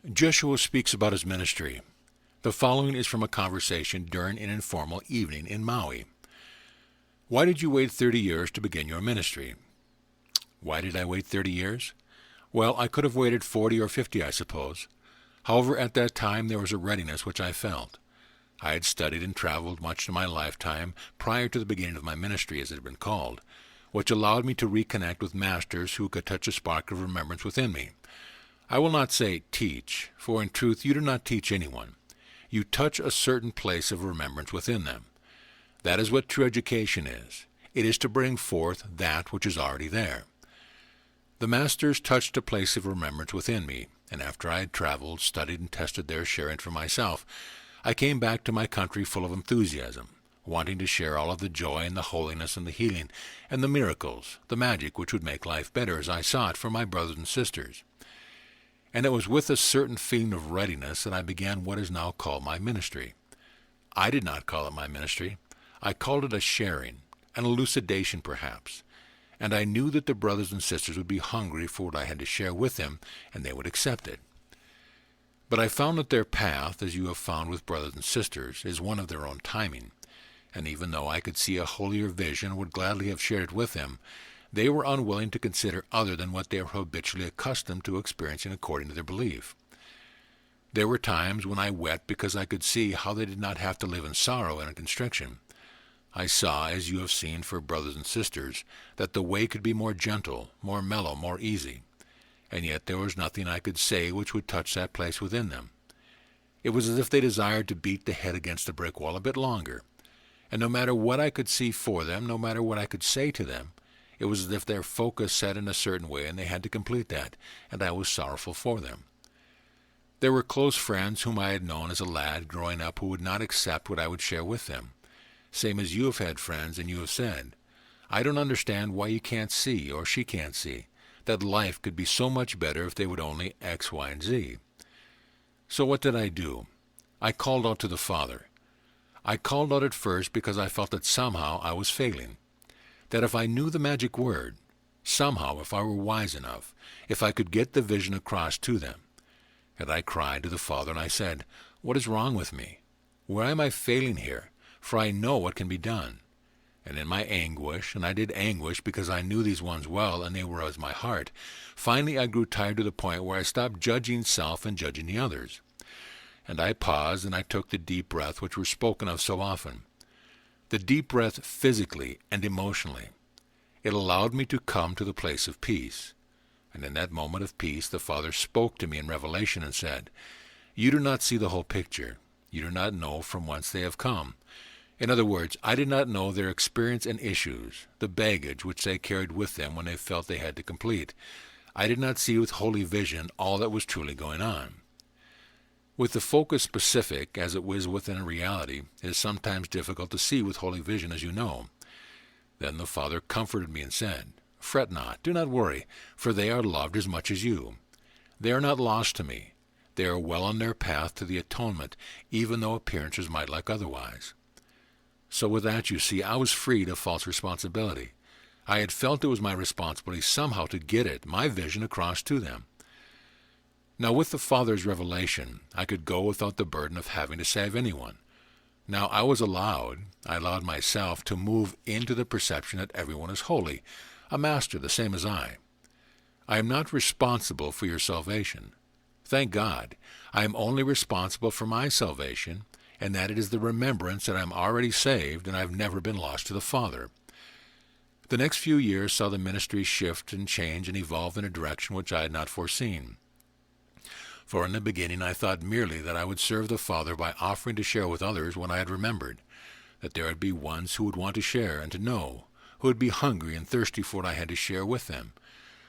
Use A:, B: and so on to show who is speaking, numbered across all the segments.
A: Jeshua speaks about his ministry. The following is from a conversation during an informal evening in Maui. Why did you wait 30 years to begin your ministry? Why did I wait 30 years? Well, I could have waited 40 or 50, I suppose. However, at that time there was a readiness which I felt. I had studied and traveled much in my lifetime prior to the beginning of my ministry, as it had been called, which allowed me to reconnect with masters who could touch a spark of remembrance within me. I will not say teach, for in truth you do not teach anyone. You touch a certain place of remembrance within them. That is what true education is. It is to bring forth that which is already there. The masters touched a place of remembrance within me, and after I had traveled, studied, and tested their sharing for myself, I came back to my country full of enthusiasm, wanting to share all of the joy and the holiness and the healing and the miracles, the magic which would make life better as I saw it for my brothers and sisters. And it was with a certain feeling of readiness that I began what is now called my ministry. I did not call it my ministry. I called it a sharing, an elucidation perhaps, and I knew that the brothers and sisters would be hungry for what I had to share with them, and they would accept it. But I found that their path, as you have found with brothers and sisters, is one of their own timing, and even though I could see a holier vision and would gladly have shared it with them, they were unwilling to consider other than what they were habitually accustomed to experiencing according to their belief. There were times when I wept because I could see how they did not have to live in sorrow and in constriction. I saw, as you have seen for brothers and sisters, that the way could be more gentle, more mellow, more easy, and yet there was nothing I could say which would touch that place within them. It was as if they desired to beat the head against the brick wall a bit longer, and no matter what I could see for them, no matter what I could say to them, it was as if their focus set in a certain way and they had to complete that, and I was sorrowful for them. There were close friends whom I had known as a lad growing up who would not accept what I would share with them, same as you have had friends and you have said, I don't understand why you can't see, or she can't see, that life could be so much better if they would only X, Y, and Z. So what did I do? I called out to the Father. I called out at first because I felt that somehow I was failing. That if I knew the magic word, somehow if I were wise enough, if I could get the vision across to them. And I cried to the Father and I said, what is wrong with me? Where am I failing here? For I know what can be done. And in my anguish, and I did anguish because I knew these ones well and they were as my heart, finally I grew tired to the point where I stopped judging self and judging the others. And I paused and I took the deep breath which were spoken of so often. The deep breath physically and emotionally. It allowed me to come to the place of peace. And in that moment of peace the Father spoke to me in revelation and said, you do not see the whole picture. You do not know from whence they have come. In other words, I did not know their experience and issues, the baggage which they carried with them when they felt they had to complete. I did not see with holy vision all that was truly going on. With the focus specific, as it was within a reality, it is sometimes difficult to see with holy vision, as you know. Then the Father comforted me and said, fret not, do not worry, for they are loved as much as you. They are not lost to me. They are well on their path to the atonement, even though appearances might look otherwise. So with that, you see, I was freed of false responsibility. I had felt it was my responsibility somehow to get it, my vision, across to them. Now with the Father's revelation, I could go without the burden of having to save anyone. Now I allowed myself to move into the perception that everyone is holy, a master the same as I. I am not responsible for your salvation. Thank God, I am only responsible for my salvation, and that it is the remembrance that I am already saved and I have never been lost to the Father. The next few years saw the ministry shift and change and evolve in a direction which I had not foreseen. For in the beginning I thought merely that I would serve the Father by offering to share with others what I had remembered, that there would be ones who would want to share and to know, who would be hungry and thirsty for what I had to share with them,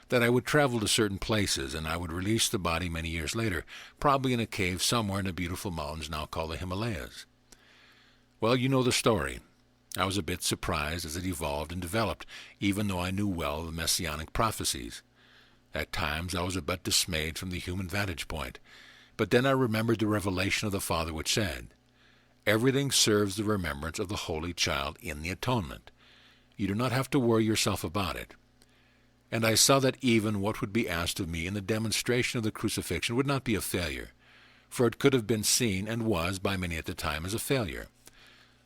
A: that I would travel to certain places and I would release the body many years later, probably in a cave somewhere in the beautiful mountains now called the Himalayas. Well, you know the story. I was a bit surprised as it evolved and developed, even though I knew well the messianic prophecies. At times I was a bit dismayed from the human vantage point, but then I remembered the revelation of the Father which said, everything serves the remembrance of the Holy Child in the atonement. You do not have to worry yourself about it. And I saw that even what would be asked of me in the demonstration of the crucifixion would not be a failure, for it could have been seen, and was by many at the time, as a failure.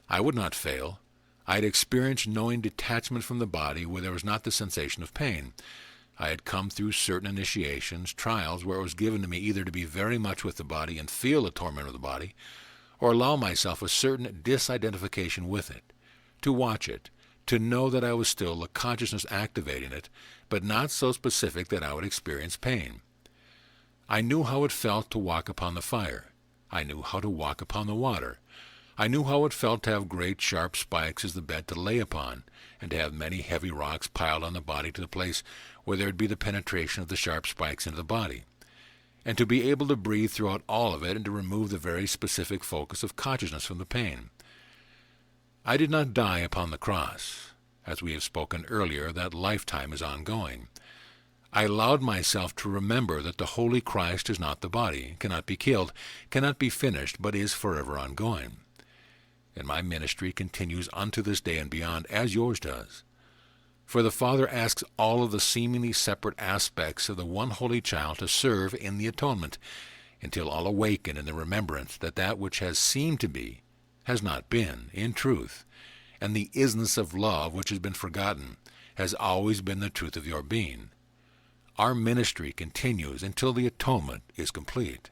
A: I would not fail. I had experienced knowing detachment from the body where there was not the sensation of pain. I had come through certain initiations, trials, where it was given to me either to be very much with the body and feel the torment of the body, or allow myself a certain disidentification with it, to watch it, to know that I was still the consciousness activating it, but not so specific that I would experience pain. I knew how it felt to walk upon the fire. I knew how to walk upon the water. I knew how it felt to have great sharp spikes as the bed to lay upon, and to have many heavy rocks piled on the body to the place where there would be the penetration of the sharp spikes into the body, and to be able to breathe throughout all of it and to remove the very specific focus of consciousness from the pain. I did not die upon the cross. As we have spoken earlier, that lifetime is ongoing. I allowed myself to remember that the Holy Christ is not the body, cannot be killed, cannot be finished, but is forever ongoing. And my ministry continues unto this day and beyond, as yours does. For the Father asks all of the seemingly separate aspects of the one holy child to serve in the atonement, until all awaken in the remembrance that that which has seemed to be has not been, in truth, and the isness of love which has been forgotten has always been the truth of your being. Our ministry continues until the atonement is complete.